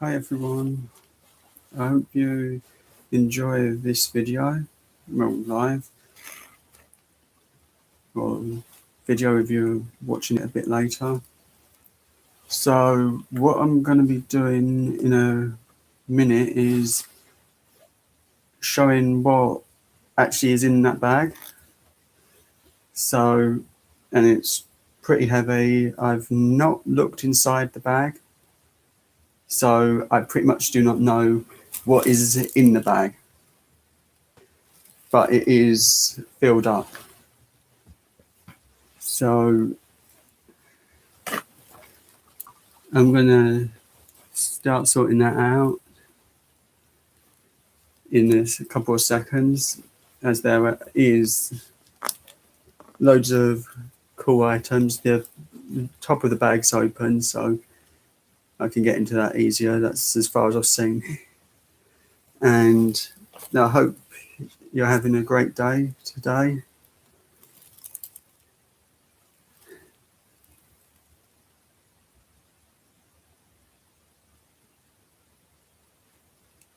Hi everyone, I hope you enjoy this video, live, or video if you're watching it a bit later. So what I'm going to be doing in a minute is showing what actually is in that bag. And it's pretty heavy. I've not looked inside the bag, so I pretty much do not know what is in the bag, but it is filled up. So I'm gonna start sorting that out in a couple of seconds, as there is loads of cool items. The top of the bag's open, so I can get into that easier. That's as far as I've seen. And I hope you're having a great day today.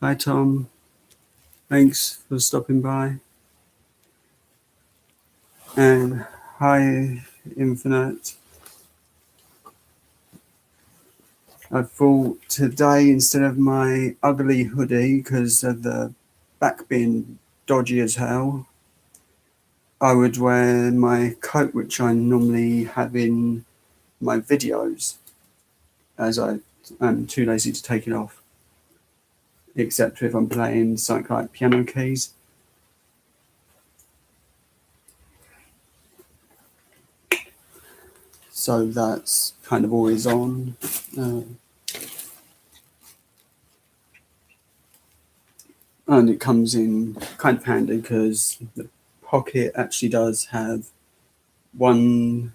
Hi Tom, thanks for stopping by. And hi Infinite. I thought today, instead of my ugly hoodie, because of the back being dodgy as hell, I would wear my coat, which I normally have in my videos, as I am too lazy to take it off, except if I'm playing something like piano keys. So that's kind of always on. And it comes in kind of handy because the pocket actually does have one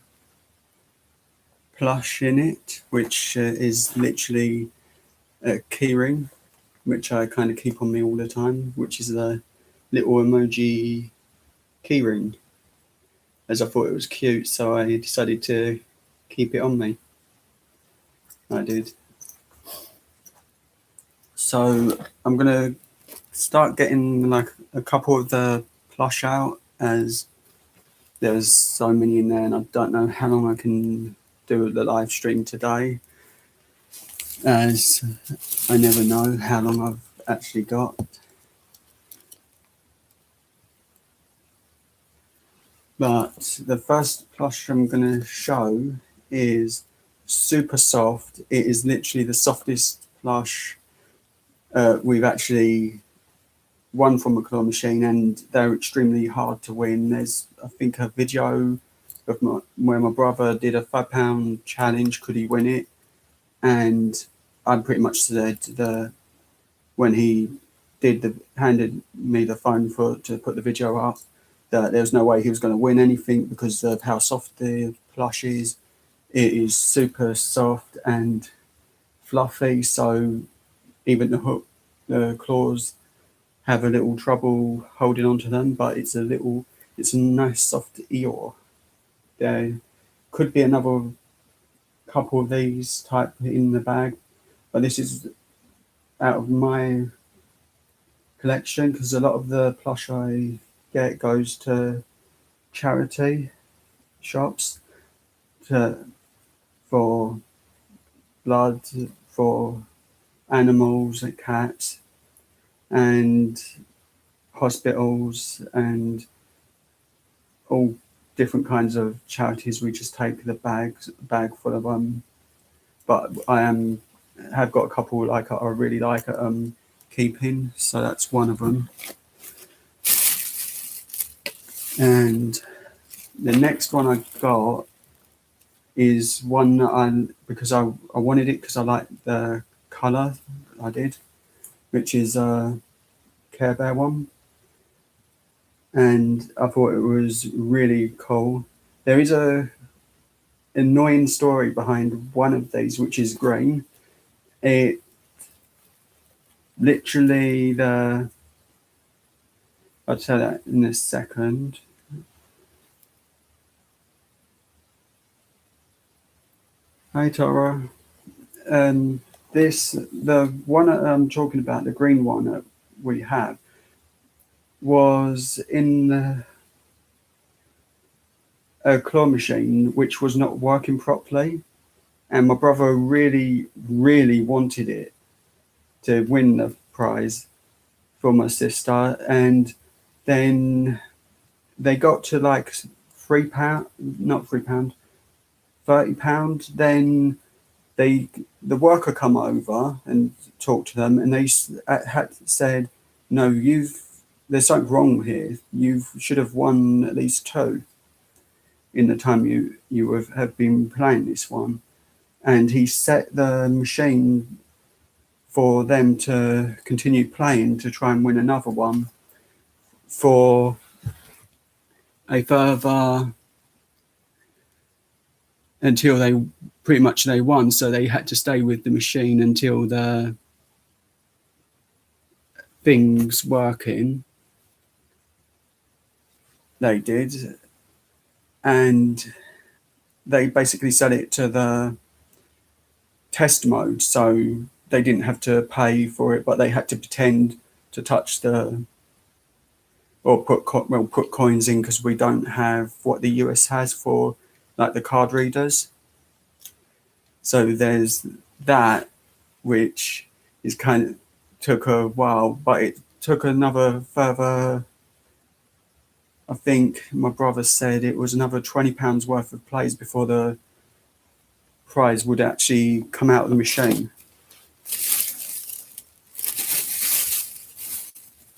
plush in it, which is literally a keyring, which I kind of keep on me all the time, which is the little emoji keyring, as I thought it was cute, so I decided to keep it on me. I did. So I'm gonna start getting like a couple of the plush out, as there's so many in there, and I don't know how long I can do the live stream today, as I never know how long I've actually got. But the first plush I'm going to show is super soft. It is literally the softest plush we've actually won from a claw machine, and they're extremely hard to win. There's, I think, a video of where my brother did a £5 challenge, could he win it? And I pretty much said when he handed me the phone to put the video up, that there was no way he was going to win anything because of how soft the plush is. It is super soft and fluffy, so even the claws have a little trouble holding onto them, but it's a nice soft Eeyore. There could be another couple of these type in the bag, but this is out of my collection because a lot of the plush I get goes to charity shops for blood for animals like cats, and hospitals, and all different kinds of charities. We just take the bag full of them. But have got a couple like I really like keeping, so that's one of them. And the next one I got is one that because I wanted it because I like the colour I did, which is a Care Bear one. And I thought it was really cool. There is a annoying story behind one of these, which is green. It literally I'll tell that in a second. Hi Tara. the one that I'm talking about, the green one that we have, was in a claw machine which was not working properly, and my brother really, really wanted it to win the prize for my sister, and then they got to like £3, not £3, £30. Then the worker come over and talked to them, and they had said, "No, there's something wrong here. You should have won at least 2 in the time you have been playing this one." And he set the machine for them to continue playing to try and win another one for a further, until they pretty much they won. So they had to stay with the machine until the things working. They did, and they basically set it to the test mode, so they didn't have to pay for it, but they had to pretend to touch or put coins in, because we don't have what the US has for like the card readers. So there's that, which is kind of took a while, but it took another further, I think my brother said it was another £20 worth of plays before the prize would actually come out of the machine.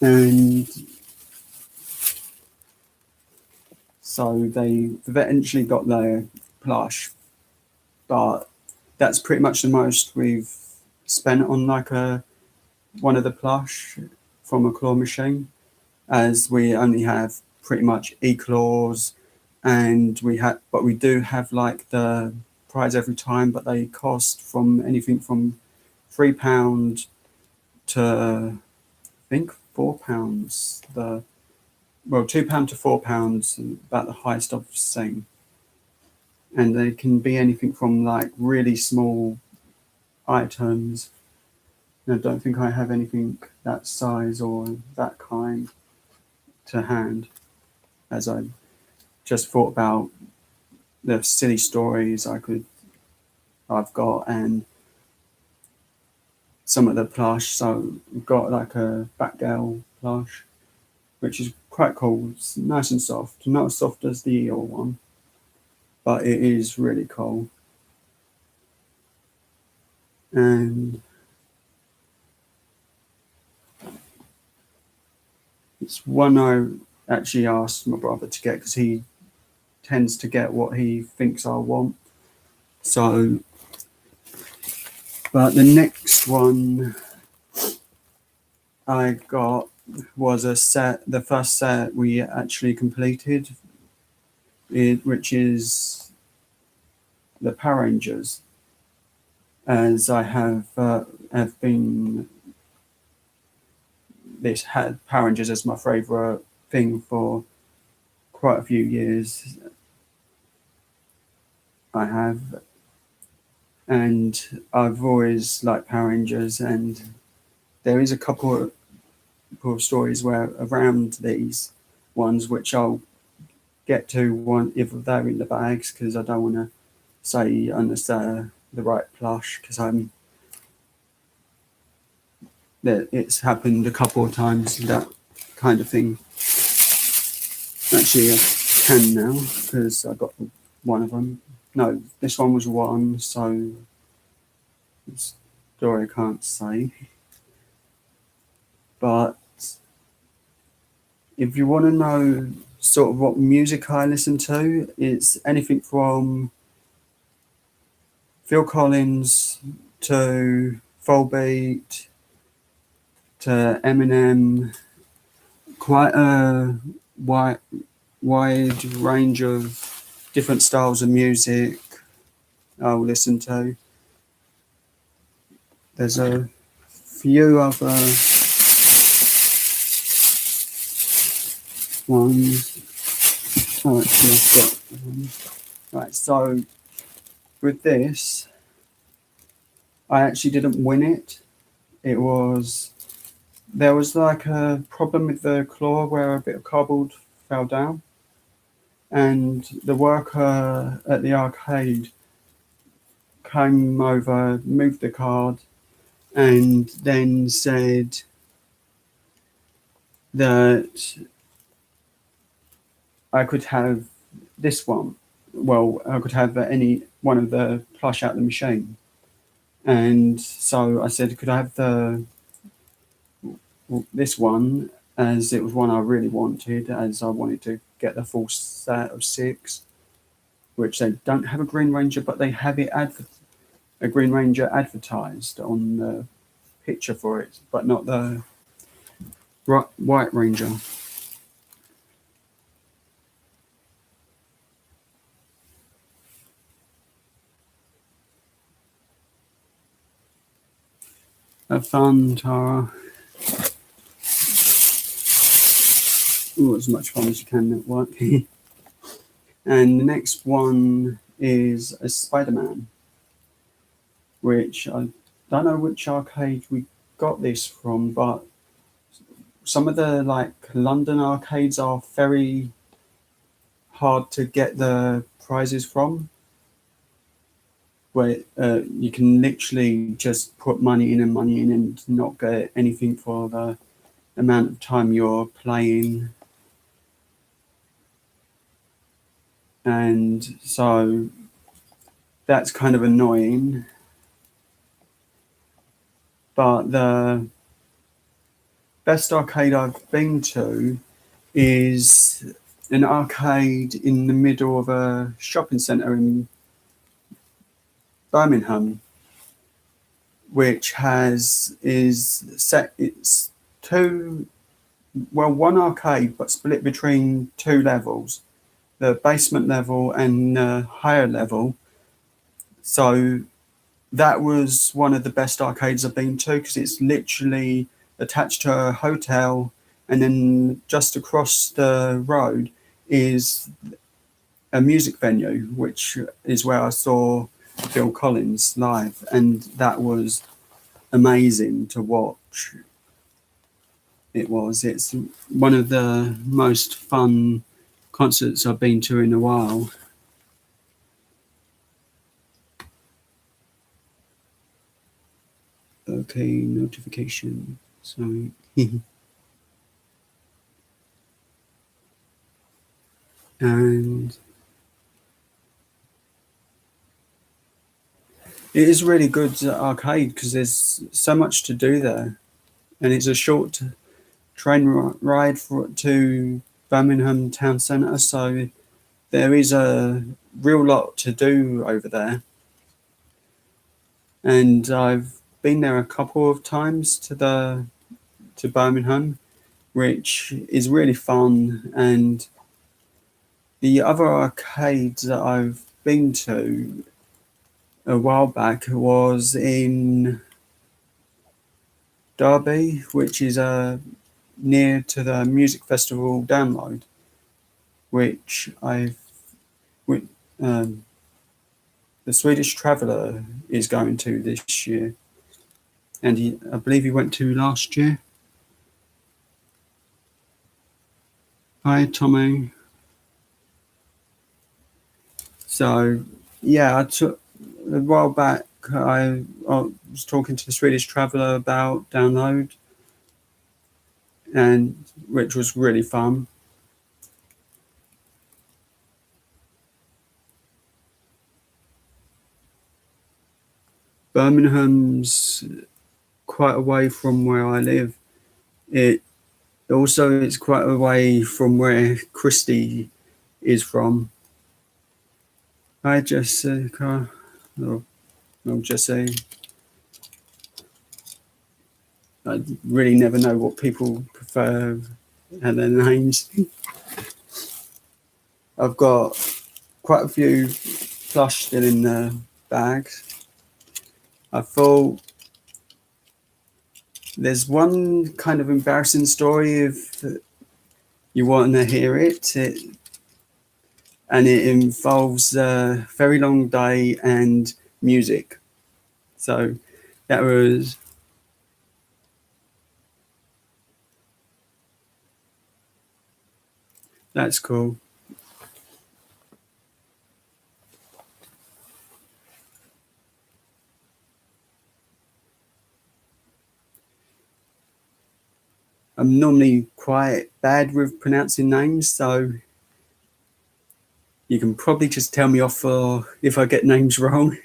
And so they eventually got their plush, but that's pretty much the most we've spent on like one of the plush from a claw machine, as we only have pretty much e-claws, and we do have like the prize every time, but they cost from anything from £3 to I think £4. £2 to £4, about the highest I've seen. And they can be anything from like really small items. I don't think I have anything that size or that kind to hand, as I just thought about the silly stories I've got, and some of the plush. So we've got like a Batgirl plush, which is quite cool. It's nice and soft, not as soft as the Eeyore one, but it is really cool. And it's one I actually asked my brother to get, because he tends to get what he thinks I want. So, but the next one I got was the first set we actually completed, which is the Power Rangers, as I have been. This had Power Rangers as my favourite thing for quite a few years. I have, and I've always liked Power Rangers, and there is a couple of stories where around these ones, which I'll get to one if they're in the bags, because I don't want to say unless they're the right plush, because it's happened a couple of times, that kind of thing. Actually, I can now, because I got one of them. No, this one was one, so story I can't say. But if you want to know sort of what music I listen to, it's anything from Phil Collins to Volbeat to Eminem, quite a wide range of different styles of music I'll listen to. There's a few other ones. Oh, actually, I've got one. Right, so with this, I actually didn't win it. It was There was like a problem with the claw where a bit of cardboard fell down, and the worker at the arcade came over, moved the card, and then said that I could have this one. Well, I could have any one of the plush out the machine. And so I said, could I have this one, as it was one I really wanted, as I wanted to get the full set of 6, which they don't have a Green Ranger, but they have a Green Ranger advertised on the picture for it, but not the White Ranger. Have fun, Tara. Ooh, as much fun as you can at work. And the next one is a Spider-Man, which I don't know which arcade we got this from, but some of the like London arcades are very hard to get the prizes from, where you can literally just put money in and not get anything for the amount of time you're playing. And so that's kind of annoying. But the best arcade I've been to is an arcade in the middle of a shopping centre in Birmingham, which it's one arcade but split between 2 levels, the basement level and the higher level. So that was one of the best arcades I've been to, because it's literally attached to a hotel, and then just across the road is a music venue, which is where I saw Phil Collins live, and that was amazing to watch. It's one of the most fun concerts I've been to in a while. Okay, notification. Sorry. And it is really good arcade because there's so much to do there, and it's a short train ride to Birmingham town centre, so there is a real lot to do over there. And I've been there a couple of times to Birmingham, which is really fun. And the other arcades that I've been to a while back was in Derby, which is near to the music festival Download, which the Swedish Traveller is going to this year, and I believe he went to last year. Hi, Tommy. So, yeah, a while back, I was talking to the Swedish Traveller about Download, and which was really fun. Birmingham's quite away from where I live. It's quite away from where Christy is from. Hi, Jessica. No, Jesse. I really never know what people prefer and their names. I've got quite a few plush still in the bag. I thought there's one kind of embarrassing story if you want to hear it. And it involves a very long day and music. So That was that's cool. I'm normally quite bad with pronouncing names, so you can probably just tell me off for if I get names wrong.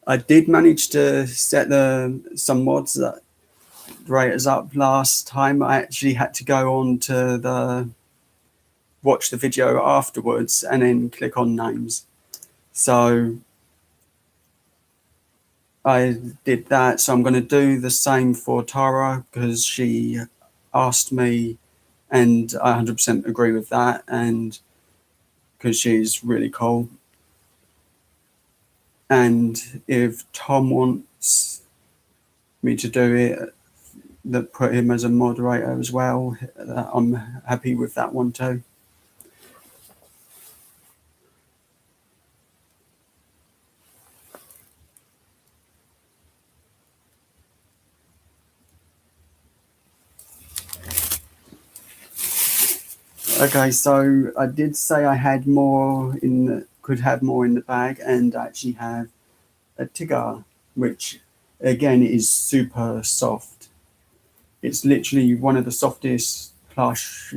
I did manage to set some mods that raters up last time. I actually had to go on to watch the video afterwards and then click on names. So I did that. So I'm going to do the same for Tara because she asked me, and I 100% agree with that. And because she's really cool. And if Tom wants me to do it, that put him as a moderator as well, I'm happy with that one too. Okay, so I did say I had more could have more in the bag, and I actually have a Tigger, which again is super soft. It's literally one of the softest plush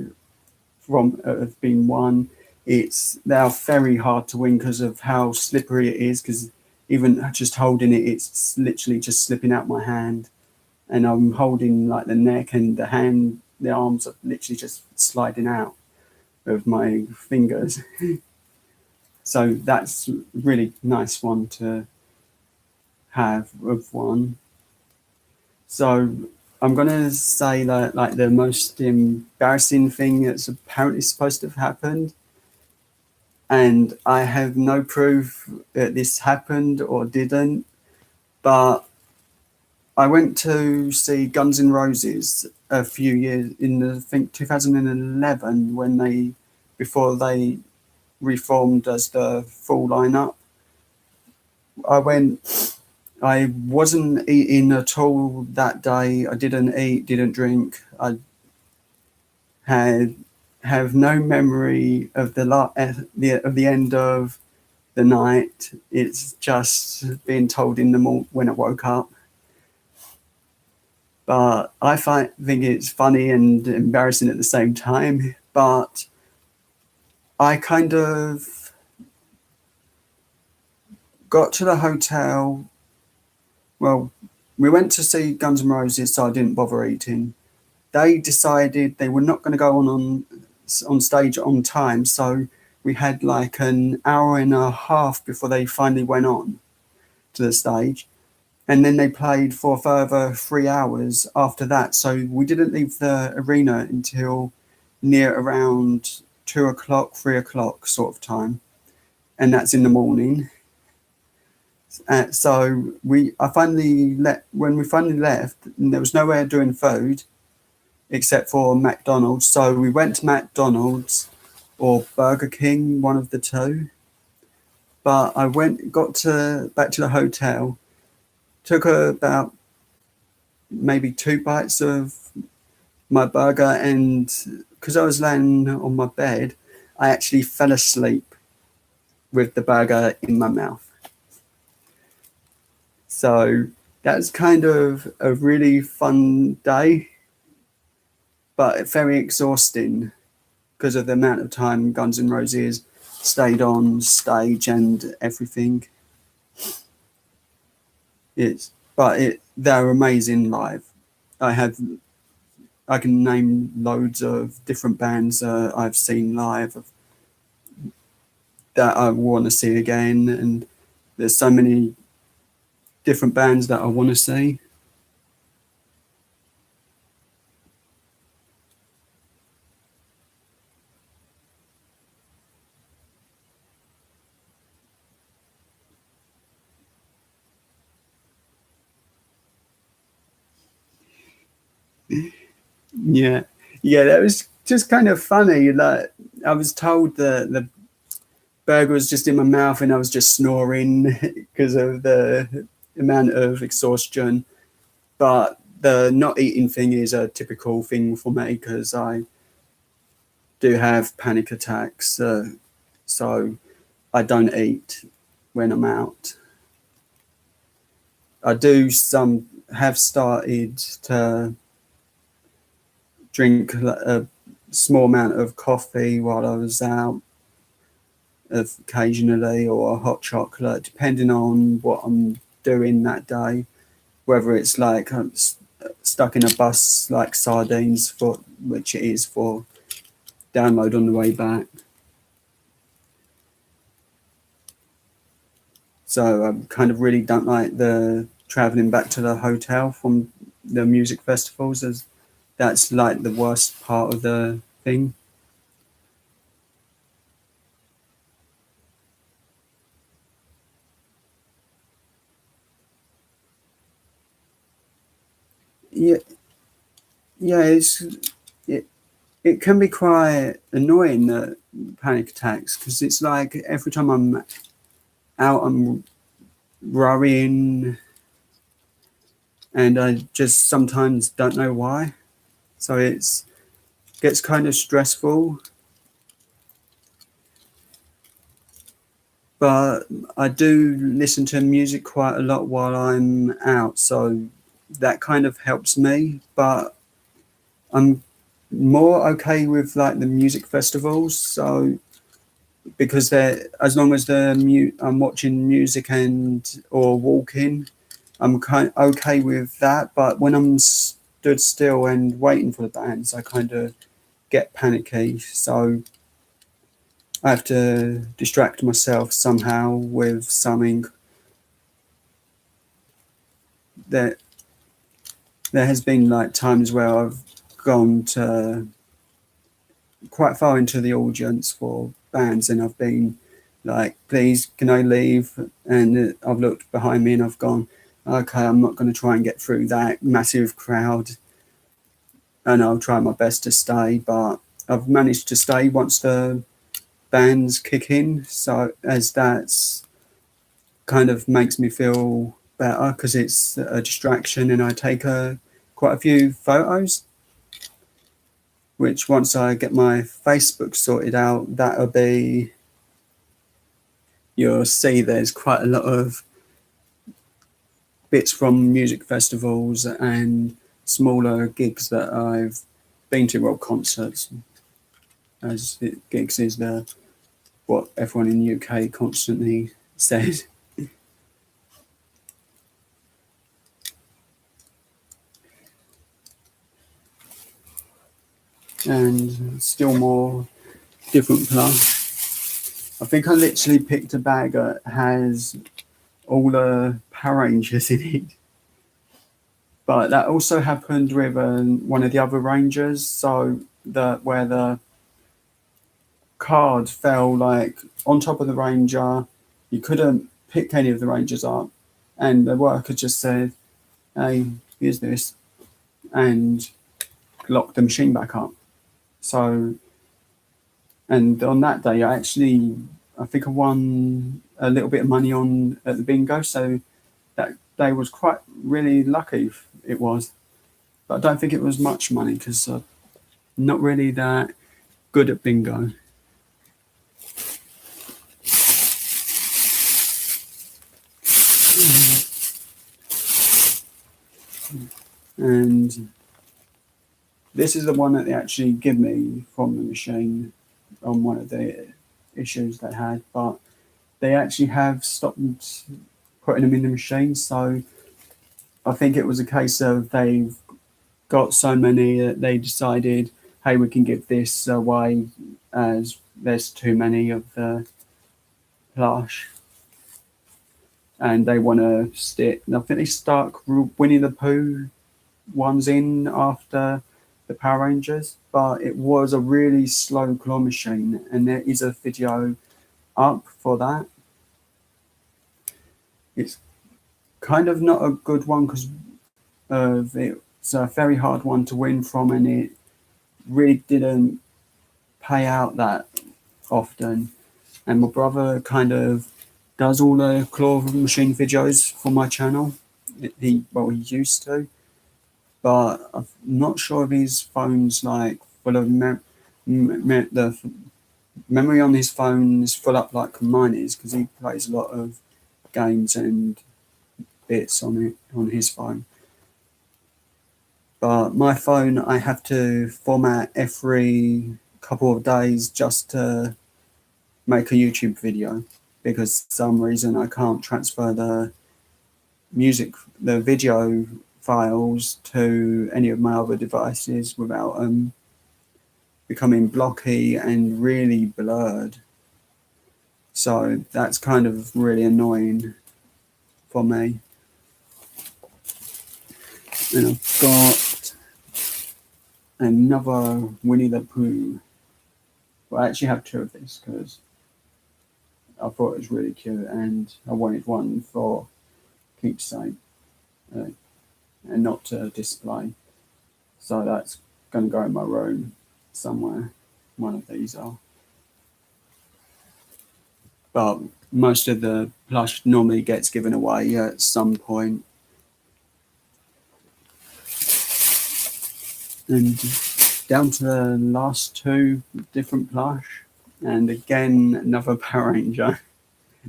from have been won. They're very hard to win because of how slippery it is. Because even just holding it, it's literally just slipping out my hand, and I'm holding like the neck and the arms are literally just sliding out of my fingers. So that's a really nice one to have of one. So I'm gonna say that like the most embarrassing thing that's apparently supposed to have happened, and I have no proof that this happened or didn't, but I went to see Guns N' Roses a few years I think 2011 before they reformed as the full lineup. I wasn't eating at all that day. I didn't eat, didn't drink. I had have no memory of the end of the night. It's just being told in the morning when I woke up. But think it's funny and embarrassing at the same time. But I kind of got to the hotel. Well, we went to see Guns N' Roses, so I didn't bother eating. They decided they were not going to go on stage on time, so we had like an hour and a half before they finally went on to the stage, and then they played for a further 3 hours after that. So we didn't leave the arena until near around 2 o'clock, 3 o'clock sort of time, and that's in the morning. So when we finally left, there was nowhere doing food except for McDonald's. So we went to McDonald's or Burger King, one of the two. But got back to the hotel, took about maybe 2 bites of my burger, and because I was laying on my bed, I actually fell asleep with the burger in my mouth. So that's kind of a really fun day, but very exhausting because of the amount of time Guns N' Roses stayed on stage and everything. They're amazing live. I can name loads of different bands I've seen live that I want to see again, and there's so many different bands that I want to see. Yeah, yeah, that was just kind of funny. Like I was told burger was just in my mouth and I was just snoring because of the amount of exhaustion. But the not eating thing is a typical thing for me because I do have panic attacks. So I don't eat when I'm out. I do have started to drink a small amount of coffee while I was out occasionally, or hot chocolate, depending on what I'm doing that day. Whether it's like I'm stuck in a bus like sardines, for which it is for download on the way back. So I kind of really don't like the traveling back to the hotel from the music festivals, as that's like the worst part of the thing. Yeah, yeah, it it can be quite annoying, the panic attacks, because it's like every time I'm out, I'm worrying, and I just sometimes don't know why. So it's gets kind of stressful. But I do listen to music quite a lot while I'm out, so that kind of helps me. But I'm more okay with like the music festivals, so because they're, as long as I'm watching music and or walking, I'm kind of okay with that. But when I'm stood still and waiting for the bands, I kind of get panicky. So I have to distract myself somehow with something. That there has been like times where I've gone to quite far into the audience for bands, and I've been like, please, can I leave? And I've looked behind me and I've gone, okay, I'm not going to try and get through that massive crowd, and I'll try my best to stay. But I've managed to stay once the bands kick in, so as that's kind of makes me feel better because it's a distraction, and I take quite a few photos, which once I get my Facebook sorted out, that'll be, you'll see there's quite a lot of bits from music festivals and smaller gigs that I've been to, well, concerts, as gigs is what everyone in the UK constantly says. And still more different plus. I think I literally picked a bag that has all the Power Rangers in it. But that also happened with one of the other Rangers. So where the card fell like on top of the Ranger, you couldn't pick any of the Rangers up, and the worker just said, "Hey, here's this," and locked the machine back up. So, and on that day, I think I won a little bit of money on at the bingo. So that day was quite really lucky. It was, but I don't think it was much money because I'm not really that good at bingo. And this is the one that they actually give me from the machine on one of the issues they had, but they actually have stopped putting them in the machine. So I think it was a case of they've got so many that they decided, hey, we can give this away as there's too many of the plush, and they want to stick. I think they stuck Winnie the Pooh ones in after the Power Rangers, but it was a really slow claw machine, and there is a video up for that. It's kind of not a good one because it's a very hard one to win from, and it really didn't pay out that often. and my brother kind of does all the claw machine videos for my channel. He used to, but I'm not sure if his phone's like full of the memory on his phone is full up like mine is, because he plays a lot of games and bits on his phone. But my phone, I have to format every couple of days just to make a YouTube video, because for some reason I can't transfer the video files to any of my other devices without becoming blocky and really blurred. So that's kind of really annoying for me. And I've got another Winnie the Pooh. Well, I actually have two of these because I thought it was really cute and I wanted one for keepsake and not to display. So that's going to go in my room somewhere. One of these are. But most of the plush normally gets given away at some point. And down to the last two different plush, and again another Power Ranger.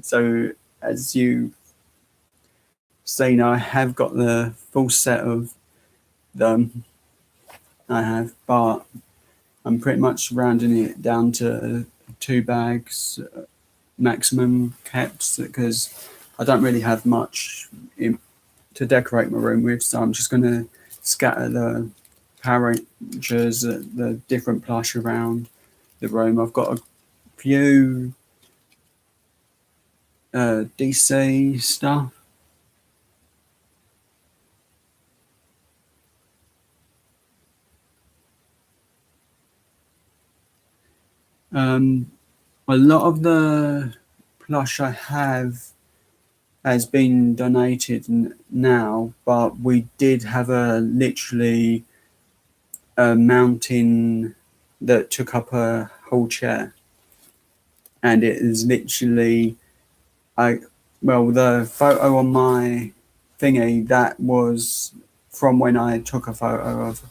So as you've seen, I have got the full set of them. I have, but I'm pretty much rounding it down to 2 bags maximum kept, because I don't really have much to decorate my room with, so I'm just going to scatter the Power Rangers, the different plush around the room. I've got a few DC stuff. A lot of the plush I have has been donated now, but we did have literally a mountain that took up a whole chair, and it is literally the photo on my thingy, that was from when I took a photo of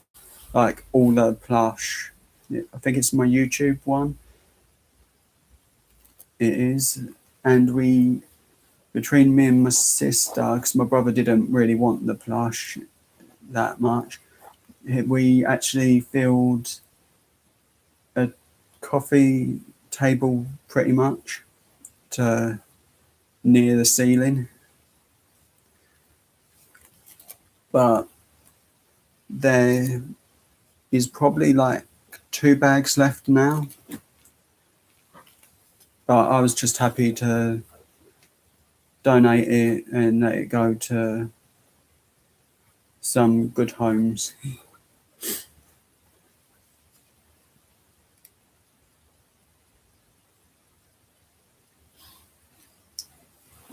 like all the plush. I think it's my YouTube one. It is. And between me and my sister, because my brother didn't really want the plush that much, we actually filled a coffee table pretty much to near the ceiling. But there is probably like 2 bags left now. But I was just happy to donate it and let it go to some good homes.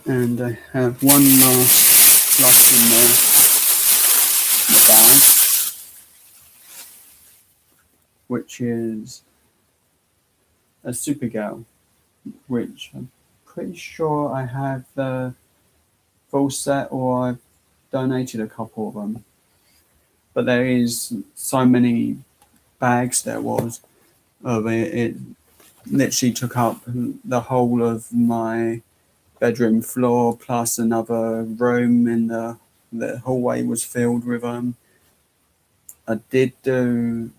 And I have one last plush in the bag, which is a Supergirl, which I'm pretty sure I have the full set, or I've donated a couple of them. But there is so many bags there was of it. It literally took up the whole of my bedroom floor, plus another room in the hallway was filled with them. I did do,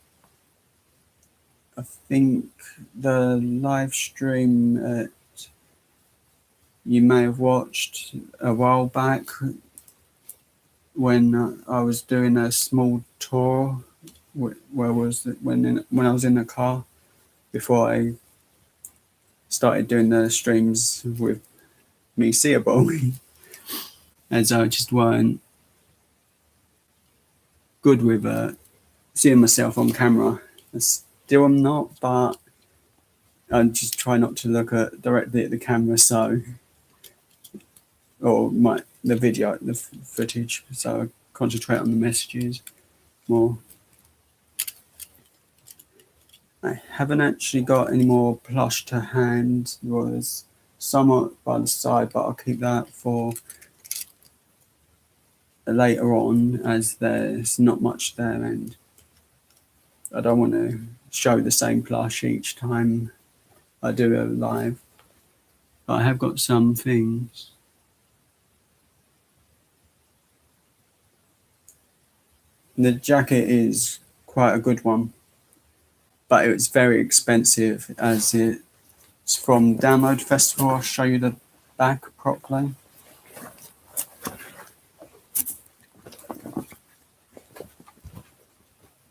I think, the live stream you may have watched a while back when I was doing a small tour. Where was it? When I was in the car before I started doing the streams with me seeable, as I just weren't good with seeing myself on camera. Still I'm not, but I just try not to look directly at the camera, or the video, the footage, so I concentrate on the messages more. I haven't actually got any more plush to hand. There was somewhat by the side, but I'll keep that for later on, as there's not much there and I don't want to show the same plush each time I do a live. But I have got some things. The jacket is quite a good one, but it's very expensive as it's from Download Festival. I'll show you the back properly.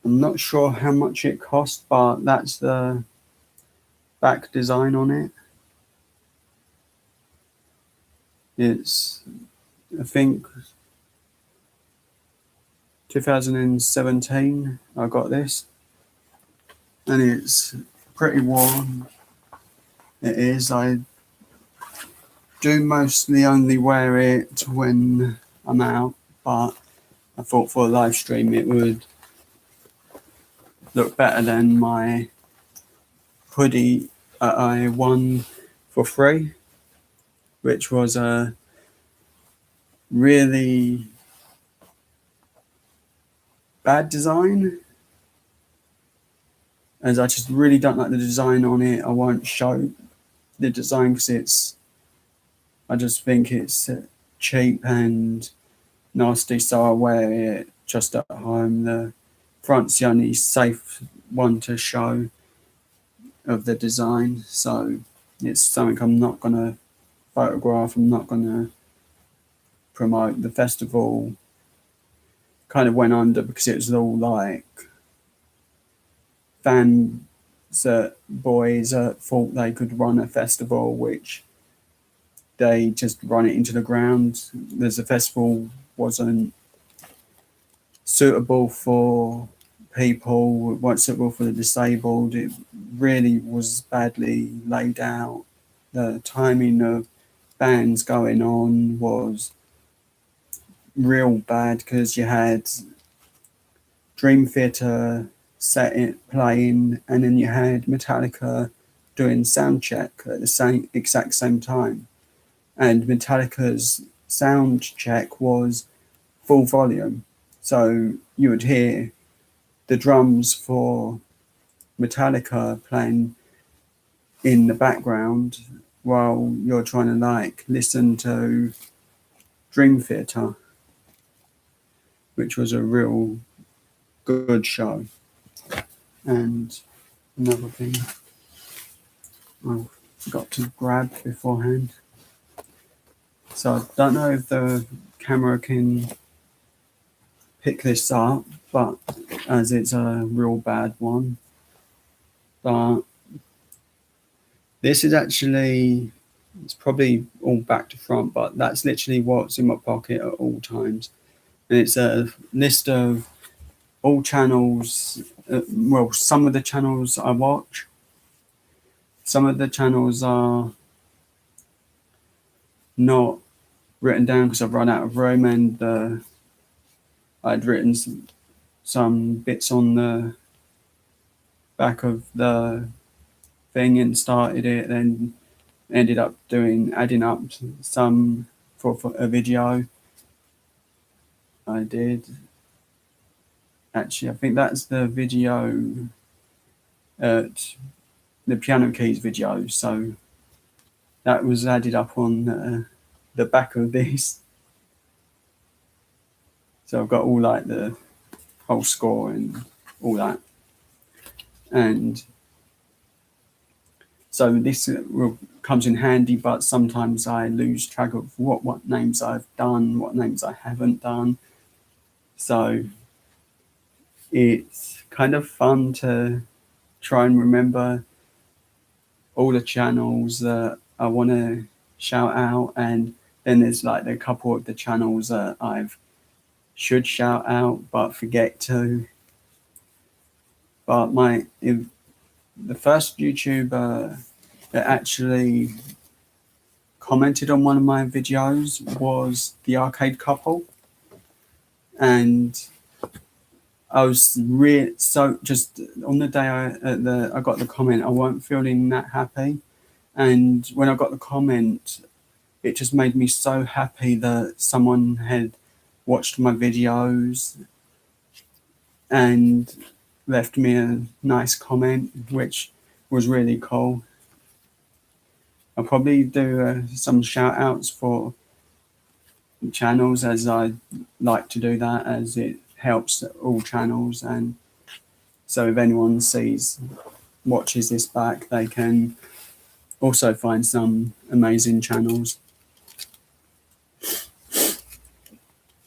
I'm not sure how much it cost, but that's the back design on it. It's, I think, 2017 I got this, and it's pretty warm. It is. I do mostly only wear it when I'm out, but I thought for a live stream it would look better than my hoodie that I won for free, which was a really bad design, as I just really don't like the design on it. I won't show the design because I just think it's cheap and nasty, so I wear it just at home. The front's the only safe one to show of the design, so it's something I'm not going to photograph. I'm not going to promote. The festival kind of went under because it was all like fans boys thought they could run a festival, which they just run it into the ground. There's a festival wasn't suitable for people, it wasn't suitable for the disabled. It really was badly laid out. The timing of bands going on was real bad because you had Dream Theater playing, and then you had Metallica doing sound check at the exact same time. And Metallica's sound check was full volume. So you would hear the drums for Metallica playing in the background while you're trying to like listen to Dream Theater, which was a real good show. And another thing I forgot to grab beforehand. So I don't know if the camera can pick this up, but as it's a real bad one. But this is actually, it's probably all back to front, but that's literally what's in my pocket at all times. And it's a list of all channels, well, some of the channels I watch. Some of the channels are not written down because I've run out of room, and I'd written some bits on the back of the thing and started it, then ended up adding up some for a video I did. Actually, I think that's the video at the Piano Keys video, so that was added up on the back of this. So I've got all like the whole score and all that. And so this comes in handy, but sometimes I lose track of what names I've done, what names I haven't done. So it's kind of fun to try and remember all the channels that I want to shout out, and then there's like a couple of the channels that I've should shout out but forget to. But the first YouTuber that actually commented on one of my videos was the Arcade Couple, and I was really so just on the day I got the comment, I weren't feeling that happy, and when I got the comment, it just made me so happy that someone had watched my videos and left me a nice comment, which was really cool. I'll probably do some shout outs for channels, as I like to do that, as it helps all channels. And so if anyone watches this back, they can also find some amazing channels.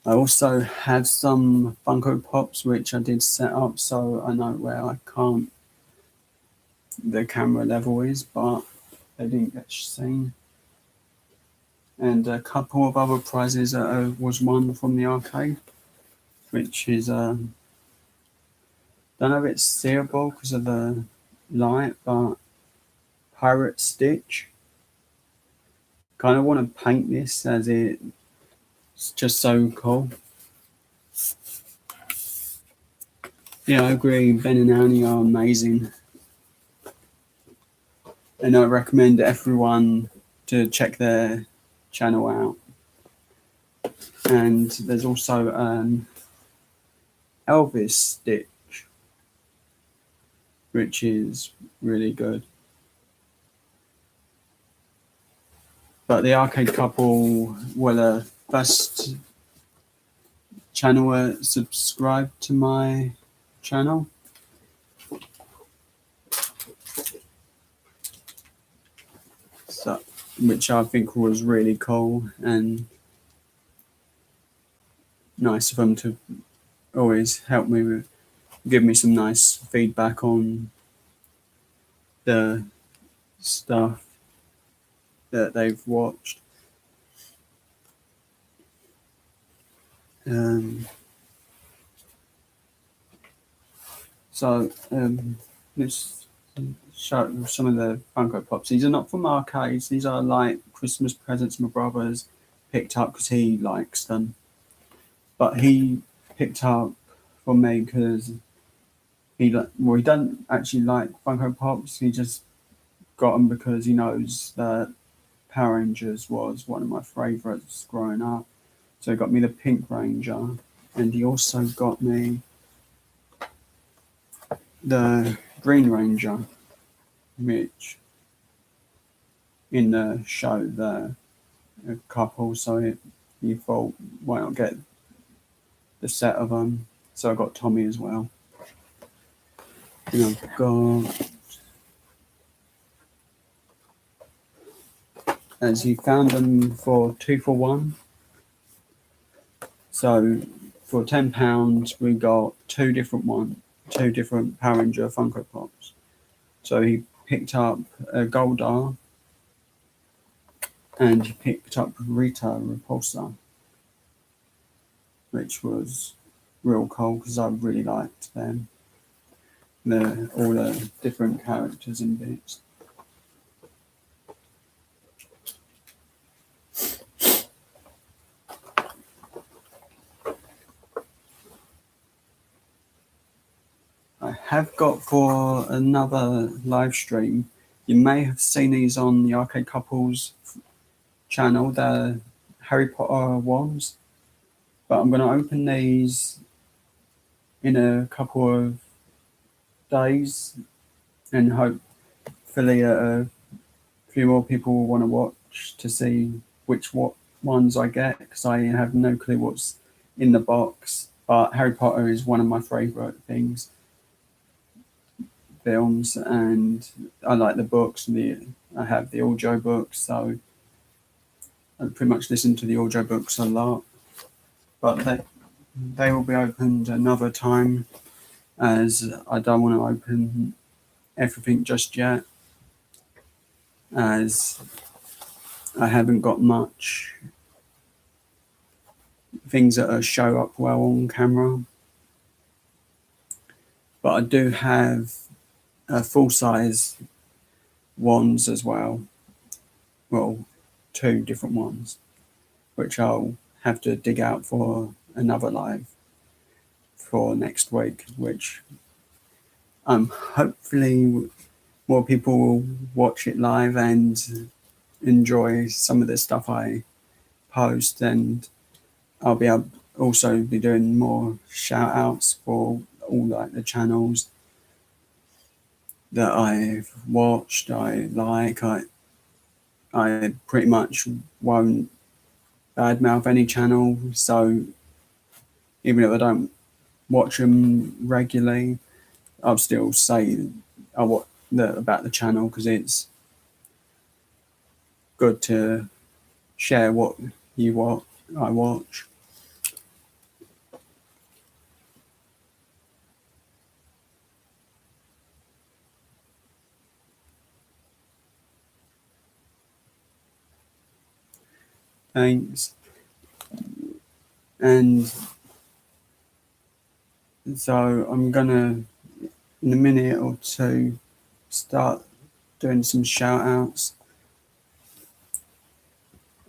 I also have some Funko Pops which I did set up so I know where the camera level is, but they didn't get seen. And a couple of other prizes was won from the arcade, which is don't know if it's seeable because of the light, but Pirate Stitch. Kind of want to paint this as it's just so cool. Yeah, I agree. Ben and Annie are amazing. And I recommend everyone to check their channel out. And there's also Elvis Stitch, which is really good. But the Arcade Couple were the first channel subscribed to my channel. So, which I think was really cool and nice of them to always help me give me some nice feedback on the stuff that they've watched. Let's show some of the Funko Pops. These are not from arcades. These are like Christmas presents my brother's picked up because he likes them. But he picked up for me because he doesn't actually like Funko Pops. He just got them because he knows that Power Rangers was one of my favourites growing up. So he got me the Pink Ranger, and he also got me the Green Ranger, which in the show the couple, so he thought, why not get the set of them? So I got Tommy as well. And I've got, as he found them for 2 for 1. So for £10, we got two different Power Ranger Funko Pops. So he picked up a Goldar and he picked up Rita Repulsa, which was real cool because I really liked them. All the different characters and bits. I have got for another live stream. You may have seen these on the Arcade Couples channel. They're Harry Potter wands, but I'm going to open these in a couple of days and hopefully a few more people will want to watch to see which ones I get, because I have no clue what's in the box. But Harry Potter is one of my favourite films, and I like the books. I have the audio books, so I pretty much listen to the audio books a lot. But they will be opened another time, as I don't want to open everything just yet, as I haven't got much things that show up well on camera. But I do have full-size wands as well. Well, 2 different ones, which I'll have to dig out for another live. for next week, which hopefully more people will watch it live and enjoy some of the stuff I post, and I'll be able also be doing more shout outs for all like the channels that I've watched, I like. I pretty much won't badmouth any channel, so even if I don't watch them regularly, I'll still say about the channel, because it's good to share what I watch. Thanks. And so I'm gonna, in a minute or two, start doing some shout outs.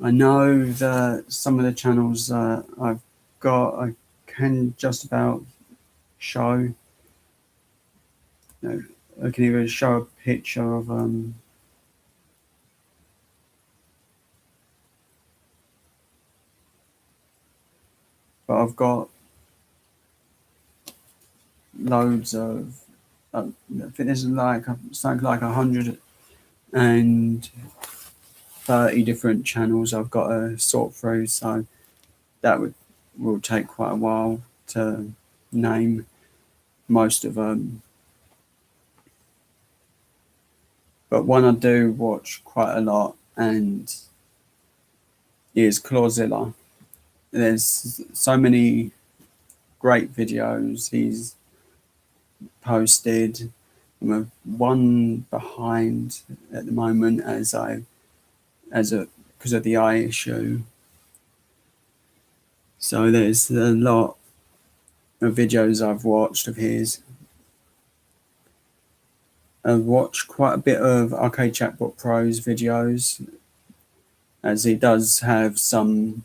I know that some of the channels I've got, I can just about show. I can either show a picture of but I've got loads of. I think there's something like 130 different channels I've got to sort through, so that will take quite a while to name most of them. But one I do watch quite a lot and is Clawzilla. There's so many great videos he's posted. I'm one behind at the moment because of the eye issue. So there's a lot of videos I've watched of his. I've watched quite a bit of Arcade Chatbot Pro's videos, as he does have some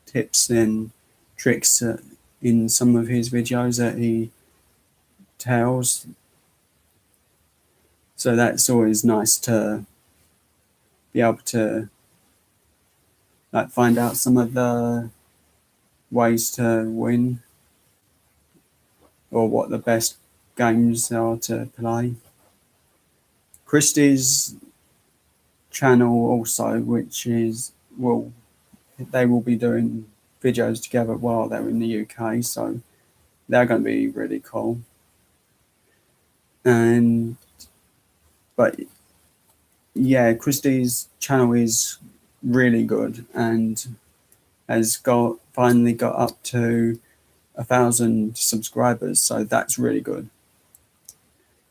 tips and tricks in some of his videos that he tells. So that's always nice to be able to like find out some of the ways to win, or what the best games are to play. Christie's channel also, which is, well, they will be doing videos together while they're in the UK, so they're going to be really cool. But yeah, Christie's channel is really good and has finally got up to 1,000 subscribers, so that's really good.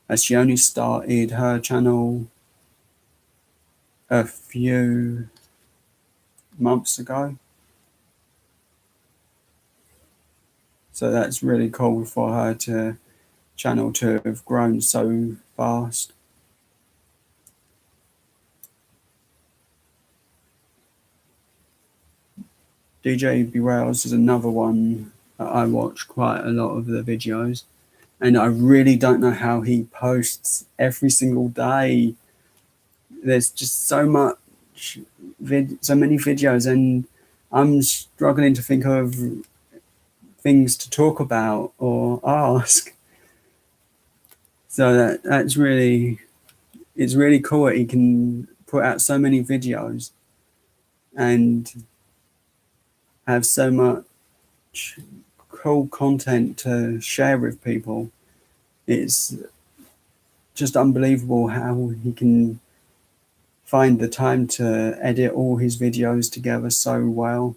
As she only started her channel a few months ago, so that's really cool for her channel to have grown so fast. DJ Bewales is another one that I watch quite a lot of the videos, and I really don't know how he posts every single day. There's just so many videos, and I'm struggling to think of things to talk about or ask. So it's really cool that he can put out so many videos and have so much cool content to share with people. It's just unbelievable how he can find the time to edit all his videos together so well.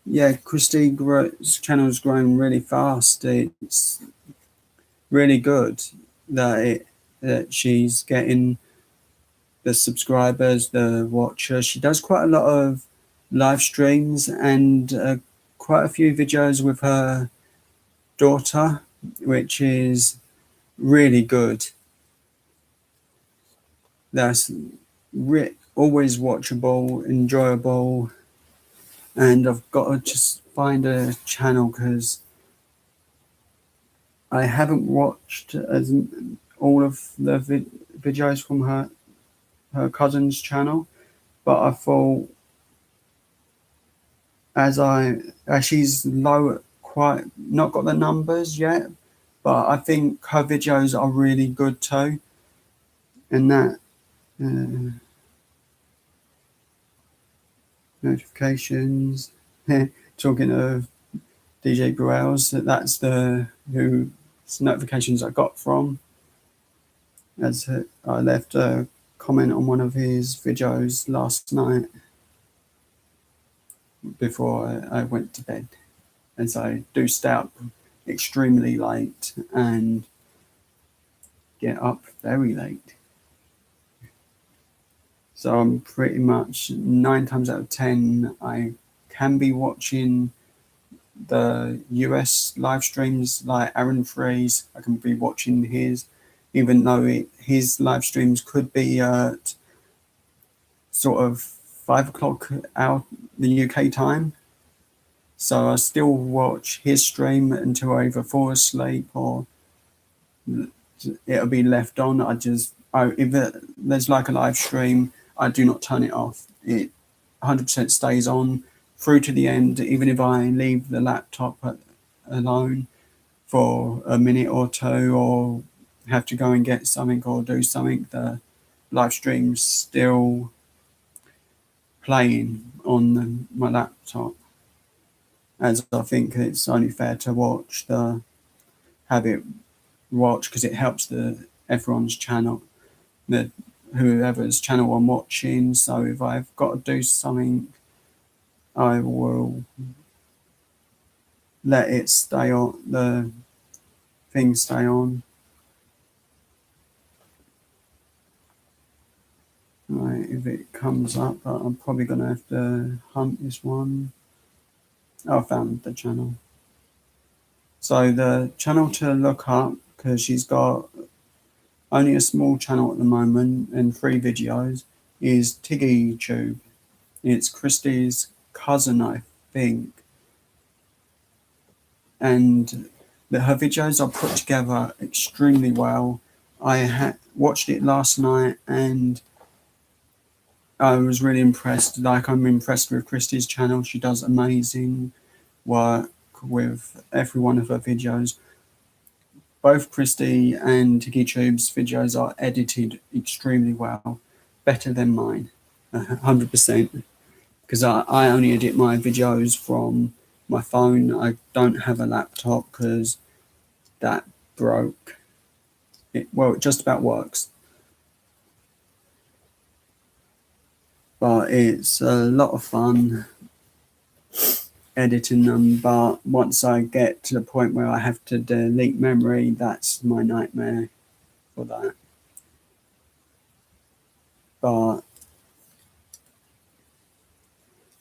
Yeah, Christie's channel's grown really fast. It's really good that she's getting the subscribers, the watchers. She does quite a lot of live streams and quite a few videos with her daughter, which is really good. That's always watchable, enjoyable, and I've got to just find a channel because I haven't watched all of the videos from her cousin's channel, but I thought as she's low, quite not got the numbers yet, but I think her videos are really good too, and that notifications. Talking of DJ Burrell's, that's the who notifications I got from. As I left a comment on one of his videos last night before I went to bed, as I do stay up extremely late and get up very late. So I'm pretty much 9 times out of 10 I can be watching the US live streams like Aaron Freeze. I can be watching his, even though his live streams could be at sort of 5 o'clock out the UK time. So I still watch his stream until I either fall asleep or it'll be left on. If there's like a live stream, I do not turn it off. It 100% stays on through to the end, even if I leave the laptop alone for a minute or two or have to go and get something or do something, the live stream's still playing on my laptop, as I think it's only fair to have it watch because it helps everyone's channel, whoever's channel I'm watching. So if I've got to do something, I will let it stay on, the thing stay on. Right, if it comes up, I'm probably going to have to hunt this one. Oh, I found the channel. So the channel to look up, because she's got only a small channel at the moment and 3 videos, is Tiggy Tube. It's Christy's cousin, I think. And her videos are put together extremely well. I watched it last night and I was really impressed. Like, I'm impressed with Christy's channel. She does amazing work with every one of her videos. Both Christy and TiggyTube's videos are edited extremely well, better than mine, 100%. Because I only edit my videos from my phone. I don't have a laptop because that broke. It just about works. But it's a lot of fun editing them. But once I get to the point where I have to delete memory, that's my nightmare for that. But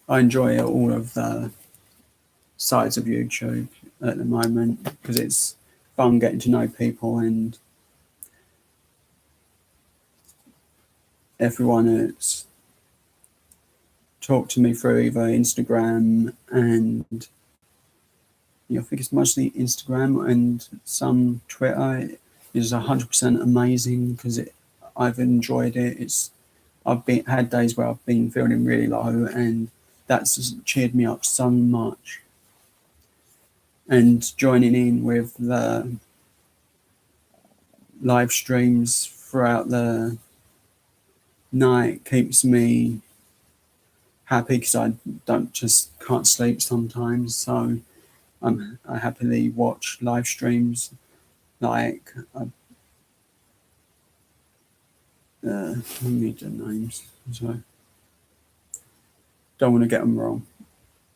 I enjoy all of the sides of YouTube at the moment because it's fun getting to know people, and everyone that's talked to me through either Instagram and I think it's mostly Instagram and some Twitter is 100% amazing because I've enjoyed it. I've had days where I've been feeling really low, and that's cheered me up so much. And joining in with the live streams throughout the night keeps me happy because I can't sleep sometimes. So I happily watch live streams. Like, I need the names, so don't want to get them wrong.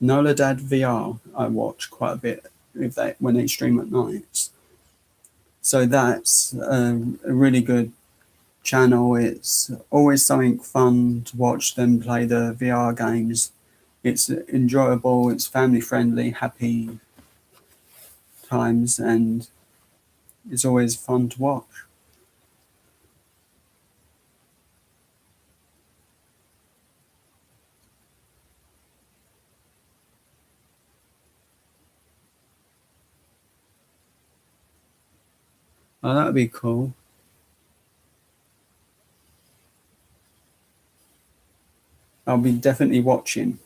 Noladad VR, I watch quite a bit when they stream at nights. So that's a really good channel. It's always something fun to watch them play the VR games. It's enjoyable, it's family friendly, happy times, and it's always fun to watch. Oh, that'd be cool. I'll be definitely watching,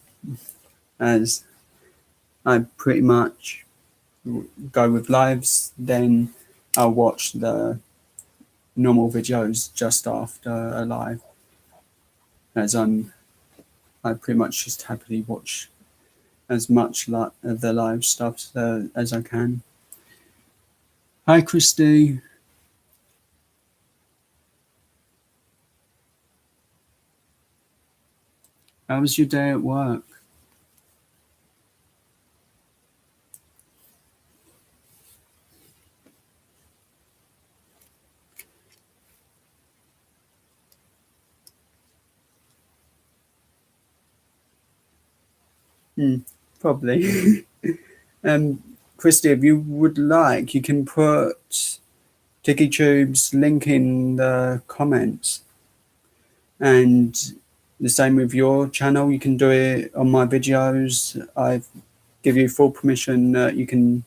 as I pretty much go with lives. Then I'll watch the normal videos just after a live, as I pretty much just happily watch as much of the live stuff as I can. Hi, Christy. How was your day at work? Probably. Christy, if you would like, you can put TikiTube's link in the comments. And the same with your channel. You can do it on my videos. I give you full permission that you can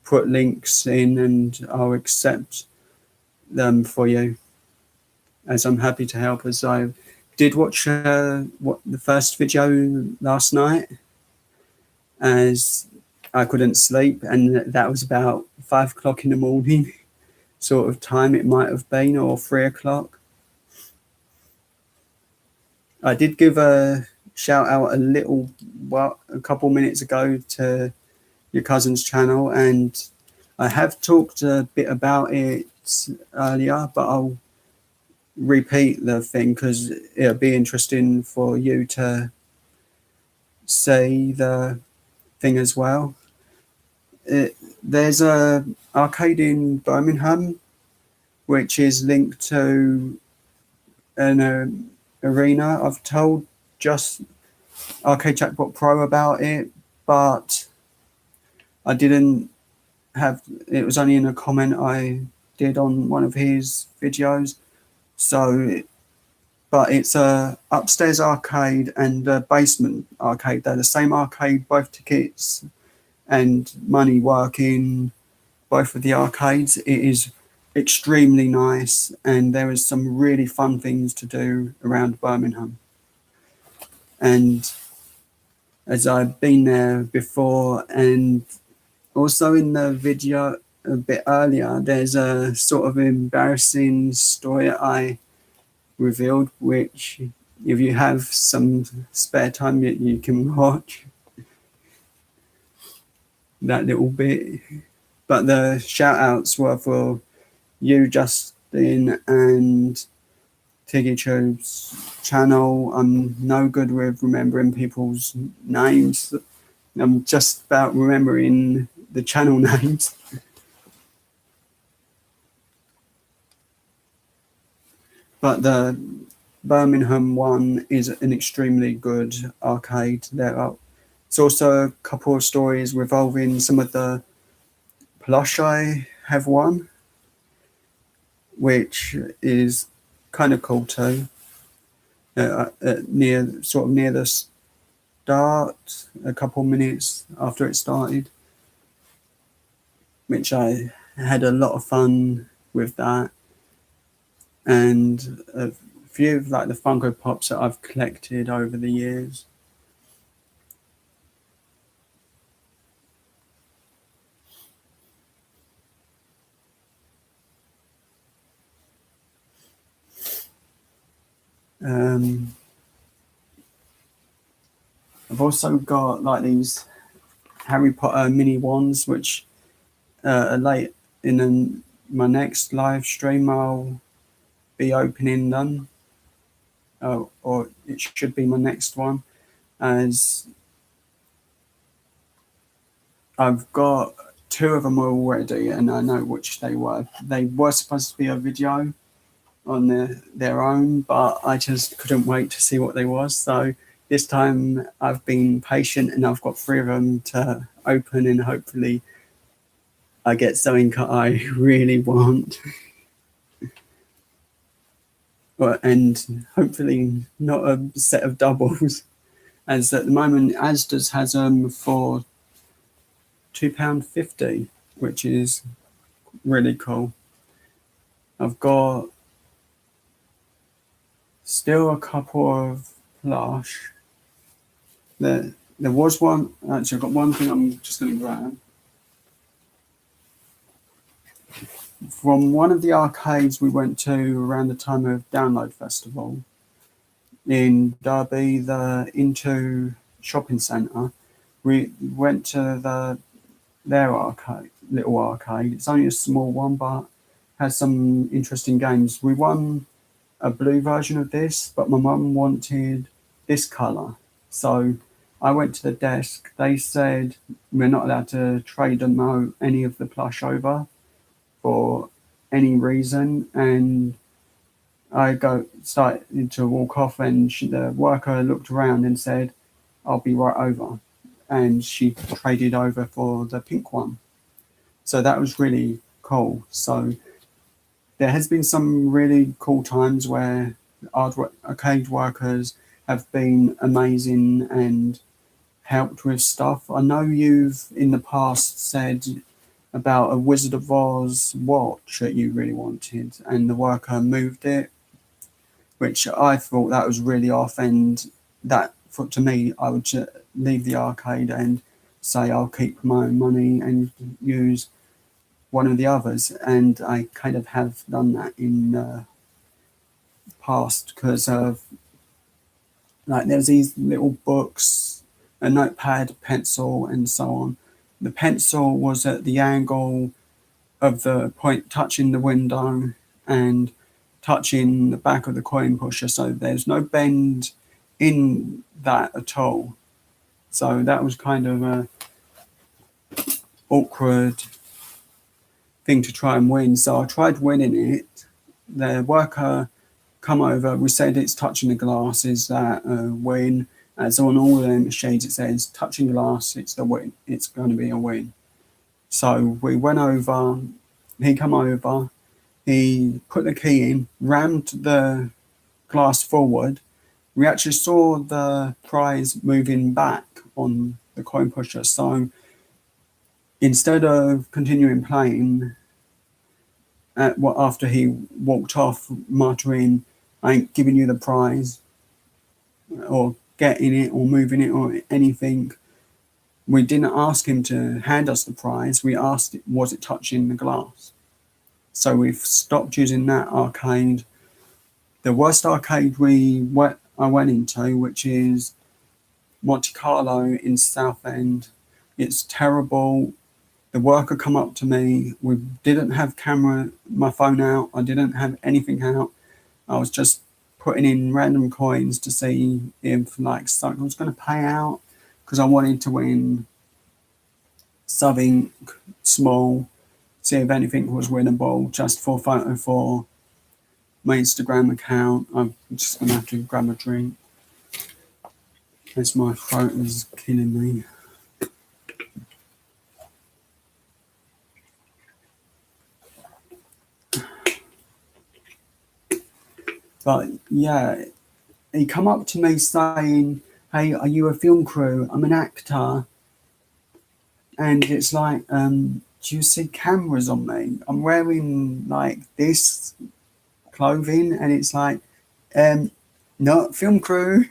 put links in and I'll accept them for you, as I'm happy to help. As I did watch the first video last night, as I couldn't sleep, and that was about 5 o'clock in the morning sort of time it might have been, or 3 o'clock. I did give a shout out a couple minutes ago to your cousin's channel, and I have talked a bit about it earlier, but I'll repeat the thing because it'll be interesting for you to see the thing as well. There's a arcade in Birmingham which is linked to an arena. I've told just Arcade Jackpot Pro about it, but I didn't have. It was only in a comment I did on one of his videos. So, but it's a upstairs arcade and a basement arcade. They're the same arcade, both tickets and money work in both of the arcades. It is extremely nice, and there is some really fun things to do around Birmingham. And as I've been there before, and also in the video a bit earlier, there's a sort of embarrassing story I revealed, which if you have some spare time, you can watch that little bit. But the shout outs were for you, Justin, and TikiTube's channel. I'm no good with remembering people's names. I'm just about remembering the channel names. But the Birmingham one is an extremely good arcade. It's also a couple of stories revolving some of the plush I have won, which is kind of cool too. Near the start, a couple minutes after it started, which I had a lot of fun with that, and a few of like the Funko Pops that I've collected over the years. I've also got like these Harry Potter mini wands, which are late in my next live stream. I'll be opening them, or it should be my next one, as I've got two of them already, and I know which they were. They were supposed to be a video on their own, but I just couldn't wait to see what they was. So this time I've been patient, and I've got three of them to open, and hopefully I get something I really want. And hopefully not a set of doubles, as at the moment Asda's has them for £2.50, which is really cool. I've got still a couple of plush. There was one, actually I've got one thing I'm just going to grab. From one of the arcades we went to around the time of Download Festival in Derby, the Into Shopping Centre, we went to their arcade, little arcade. It's only a small one, but has some interesting games. We won a blue version of this, but my mum wanted this colour. So I went to the desk. They said we're not allowed to trade any of the plush over for any reason. And I started to walk off, and the worker looked around and said, "I'll be right over." And she traded over for the pink one. So that was really cool. So there has been some really cool times where arcade workers have been amazing and helped with stuff. I know you've in the past said about a Wizard of Oz watch that you really wanted, and the worker moved it, which I thought that was really off. And that, to me, I would leave the arcade and say I'll keep my own money and use one of the others. And I kind of have done that in the past because of there's these little books, a notepad, pencil, and so on. The pencil was at the angle of the point touching the window and touching the back of the coin pusher, so there's no bend in that at all. So that was kind of a awkward thing to try and win. So I tried winning it. The worker come over. We said it's touching the glass is that win. As on all the shades, it says touching glass. It's the win. It's going to be a win. So we went over. He come over. He put the key in, rammed the glass forward. We actually saw the prize moving back on the coin pusher. So instead of continuing playing, after he walked off muttering, "I ain't giving you the prize," or getting it or moving it or anything, we didn't ask him to hand us the prize. We asked, was it touching the glass? So we've stopped using that arcade. The worst arcade I went into, which is Monte Carlo in Southend. It's terrible. The worker come up to me. We didn't have my phone out. I didn't have anything out. I was just putting in random coins to see if something was going to pay out, because I wanted to win something small, see if anything was winnable, just for photo for my Instagram account. I'm just going to have to grab a drink as my throat is killing me. But yeah, he come up to me saying, "Hey, are you a film crew? I'm an actor." And it's like, do you see cameras on me? I'm wearing this clothing, and it's like, not film crew.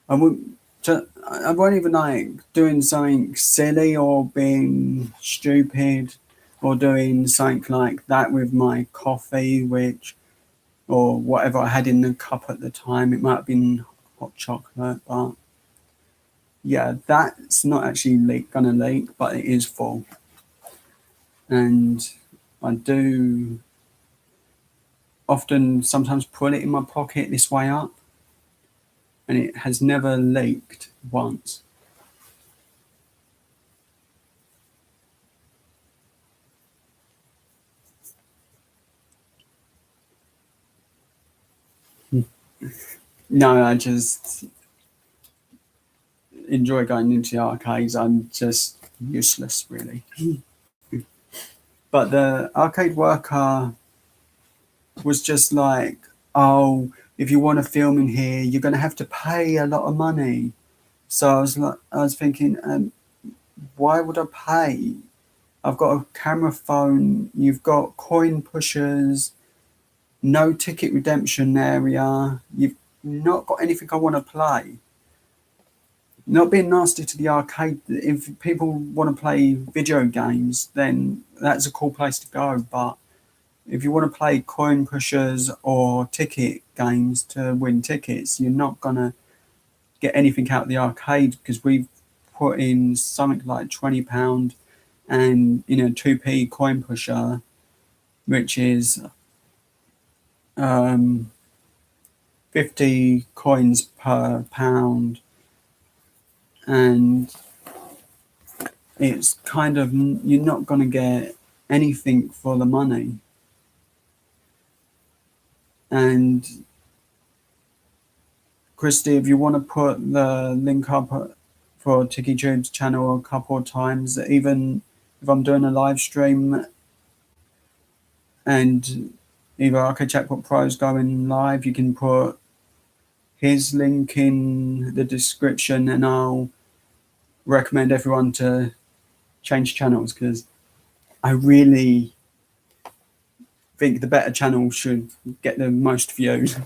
I won't even doing something silly or being stupid or doing something like that with my coffee, or whatever I had in the cup at the time. It might have been hot chocolate, but yeah, that's not actually gonna leak, but it is full. And I do often sometimes put it in my pocket this way up, and it has never leaked once. No, I just enjoy going into the arcades. I'm just useless, really. But the arcade worker was just like, "Oh, if you want to film in here, you're going to have to pay a lot of money." So I was thinking, why would I pay? I've got a camera phone. You've got coin pushers, no ticket redemption area. You've not got anything I want to play. Not being nasty to the arcade. If people want to play video games, then that's a cool place to go. But if you want to play coin pushers or ticket games to win tickets, you're not going to get anything out of the arcade, because we've put in something like £20 and 2p coin pusher, which is 50 coins per pound, and it's kind of, you're not going to get anything for the money. And Christy, if you want to put the link up for TickyTube's channel a couple of times, even if I'm doing a live stream and either Arcade Jackpot Pro is going live, you can put his link in the description, and I'll recommend everyone to change channels, because I really think the better channel should get the most views.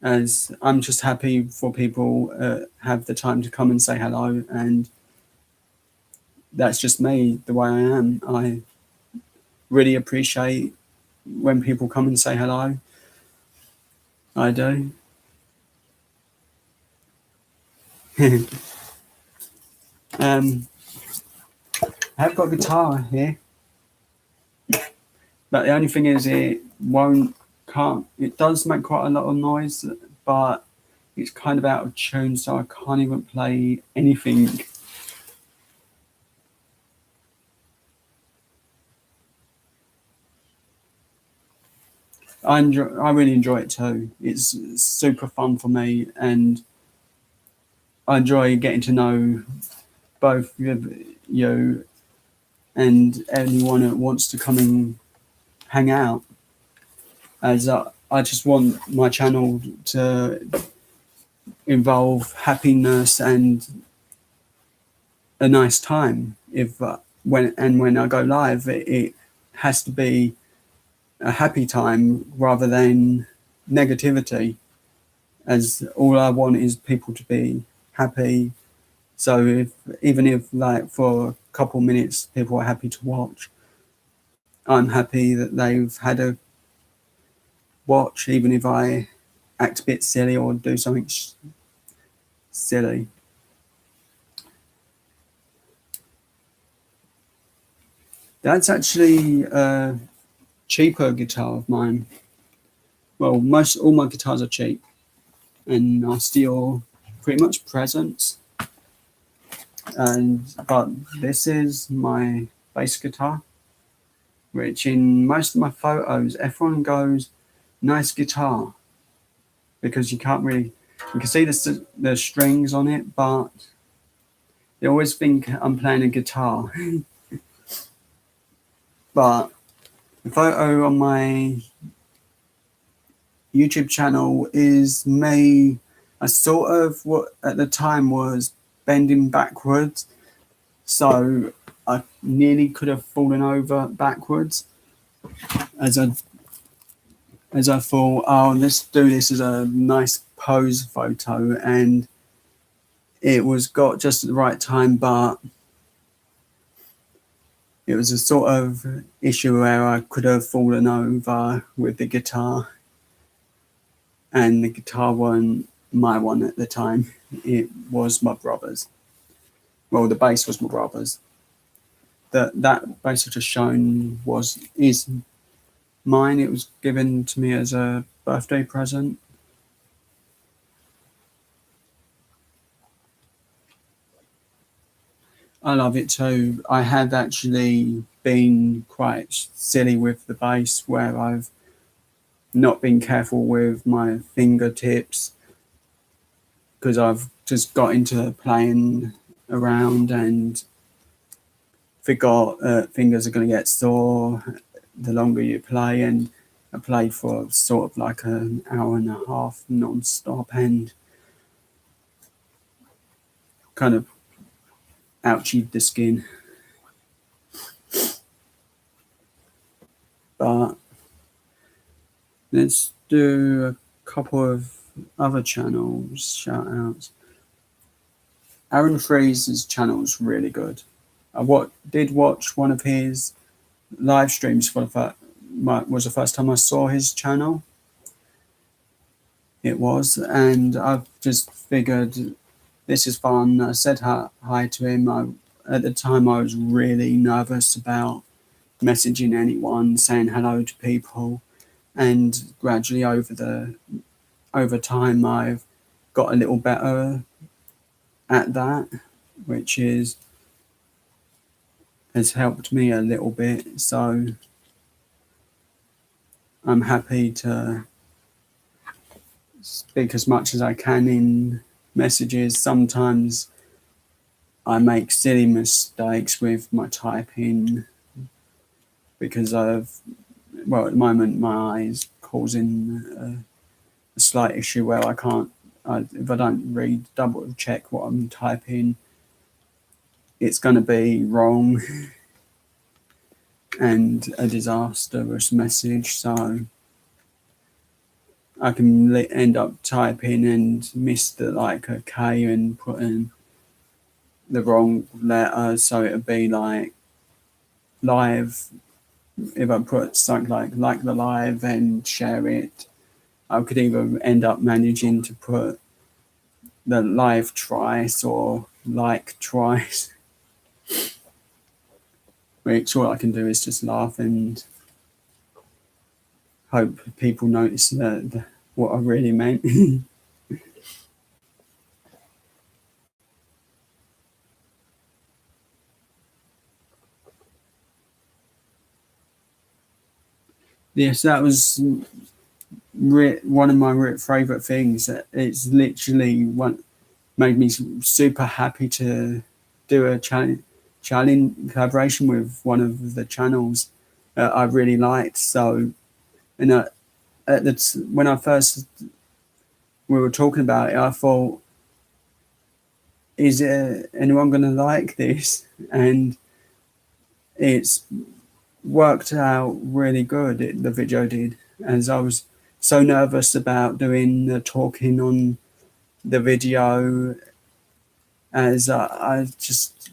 As I'm just happy for people have the time to come and say hello, and that's just me, the way I am. I really appreciate when people come and say hello. I do. I have got a guitar here, but the only thing is it does make quite a lot of noise, but it's kind of out of tune, so I can't even play anything. I really enjoy it too. It's super fun for me, and I enjoy getting to know both you and anyone that wants to come and hang out. As I just want my channel to involve happiness and a nice time. When I go live, it has to be a happy time rather than negativity, as all I want is people to be happy. So even if like for a couple minutes people are happy to watch, I'm happy that they've had a watch, even if I act a bit silly or do something silly. That's actually a cheaper guitar of mine. Well, all my guitars are cheap, and I steal pretty much presents. But this is my bass guitar, which in most of my photos, everyone goes, "Nice guitar," because you can see the strings on it, but they always think I'm playing a guitar. But the photo on my YouTube channel is me. I sort of what at the time was bending backwards, so I nearly could have fallen over backwards. As I thought, oh, let's do this as a nice pose photo, and it was got just at the right time, but it was a sort of issue where I could have fallen over with the guitar, and the guitar wasn't my one at the time. It was my brother's. Well, the bass was my brother's. That bass I just shown is mine. It was given to me as a birthday present. I love it too. I have actually been quite silly with the bass, where I've not been careful with my fingertips, because I've just got into playing around and forgot fingers are going to get sore the longer you play. And I played for sort of like an hour and a half non-stop, and kind of ouchie the skin. But let's do a couple of other channels shout outs. Aaron Freeze's channel is really good. I did watch one of his live streams for was the first time I saw his channel. It was, and I've just figured this is fun. I said hi to him. At the time, I was really nervous about messaging anyone, saying hello to people, and gradually over time, I've got a little better at that, which has helped me a little bit. So I'm happy to speak as much as I can in messages. Sometimes I make silly mistakes with my typing because at the moment my eye is causing a slight issue where I can't, if I don't double check what I'm typing, it's going to be wrong and a disastrous message. So I can end up typing and miss a K and put in the wrong letter. So it'll be like live. If I put something like the live and share it, I could either end up managing to put the live twice or like twice. Which all I can do is just laugh and hope people notice what I really meant. Yes, that was one of my favourite things. It's literally made me super happy to do a challenge collaboration with one of the channels I really liked. So, and when we were talking about it, I thought, is anyone going to like this? And it's worked out really good. The video did, as I was so nervous about doing the talking on the video, as I just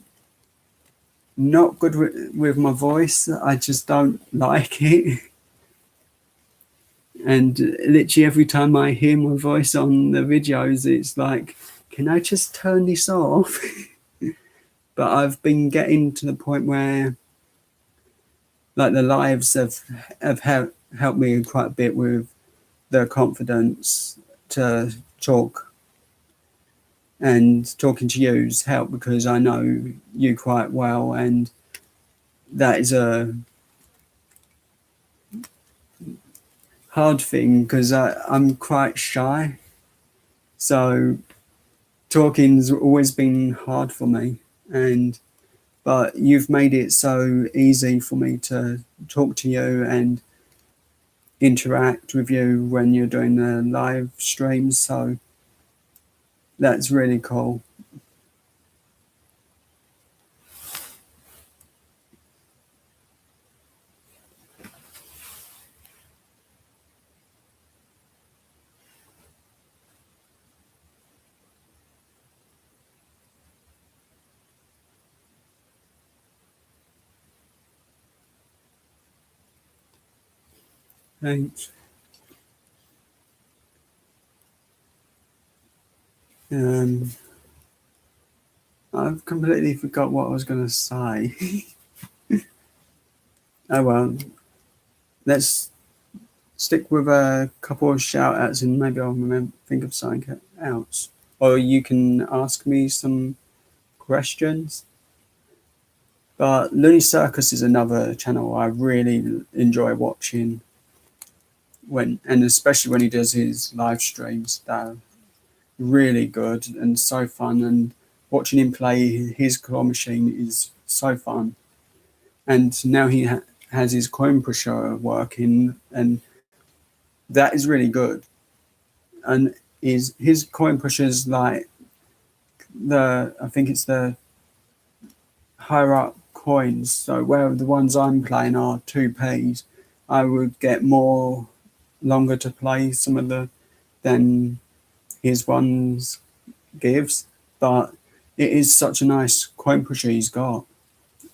not good with my voice. I just don't like it. And literally every time I hear my voice on the videos, it's like, can I just turn this off? But I've been getting to the point where like the lives have helped me quite a bit with the confidence to talk, and talking to you's helped because I know you quite well, and that is a hard thing because I'm quite shy, so talking's always been hard for me, but you've made it so easy for me to talk to you and interact with you when you're doing the live streams, so that's really cool. Thanks. Um, I've completely forgot what I was going to say. Oh well, let's stick with a couple of shout outs and maybe I'll think of something else. Or you can ask me some questions. But Looney Circus is another channel I really enjoy watching and especially when he does his live streams. They're really good and so fun, and watching him play his claw machine is so fun. And now he has his coin pusher working, and that is really good. And his coin pushers, like I think it's the higher up coins. So where the ones I'm playing are 2p's, I would get more longer to play some of the than his ones gives. But it is such a nice coin pusher he's got.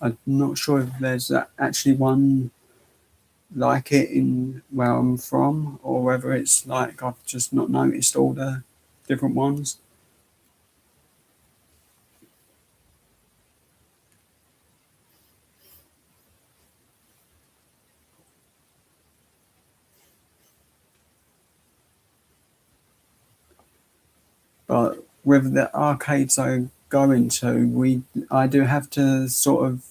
I'm not sure if there's actually one like it in where I'm from, or whether it's like I've just not noticed all the different ones. But with the arcades I go into, I do have to sort of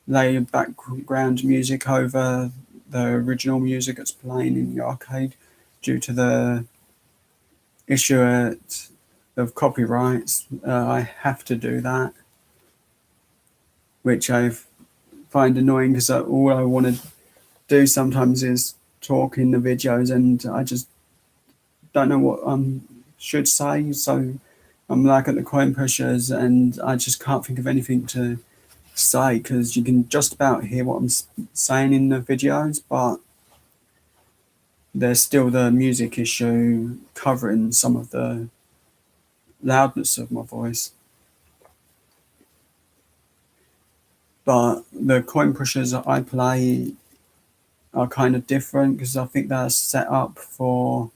lay background music over the original music that's playing in the arcade due to the issue of copyrights. I have to do that, which I find annoying because all I want to do sometimes is talk in the videos, and I just don't know what I should say. So I'm like at the coin pushers, and I just can't think of anything to say because you can just about hear what I'm saying in the videos, but there's still the music issue covering some of the loudness of my voice. But the coin pushers that I play are kind of different because I think they're set up for,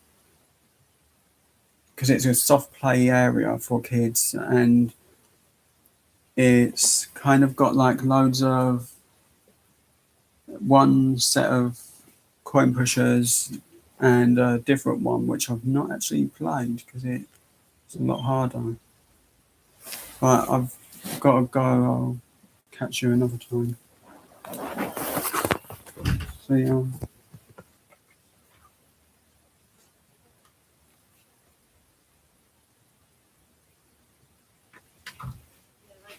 because it's a soft play area for kids, and it's kind of got like loads of one set of coin pushers and a different one which I've not actually played because it's a lot harder. But I've got to go. I'll catch you another time. See ya.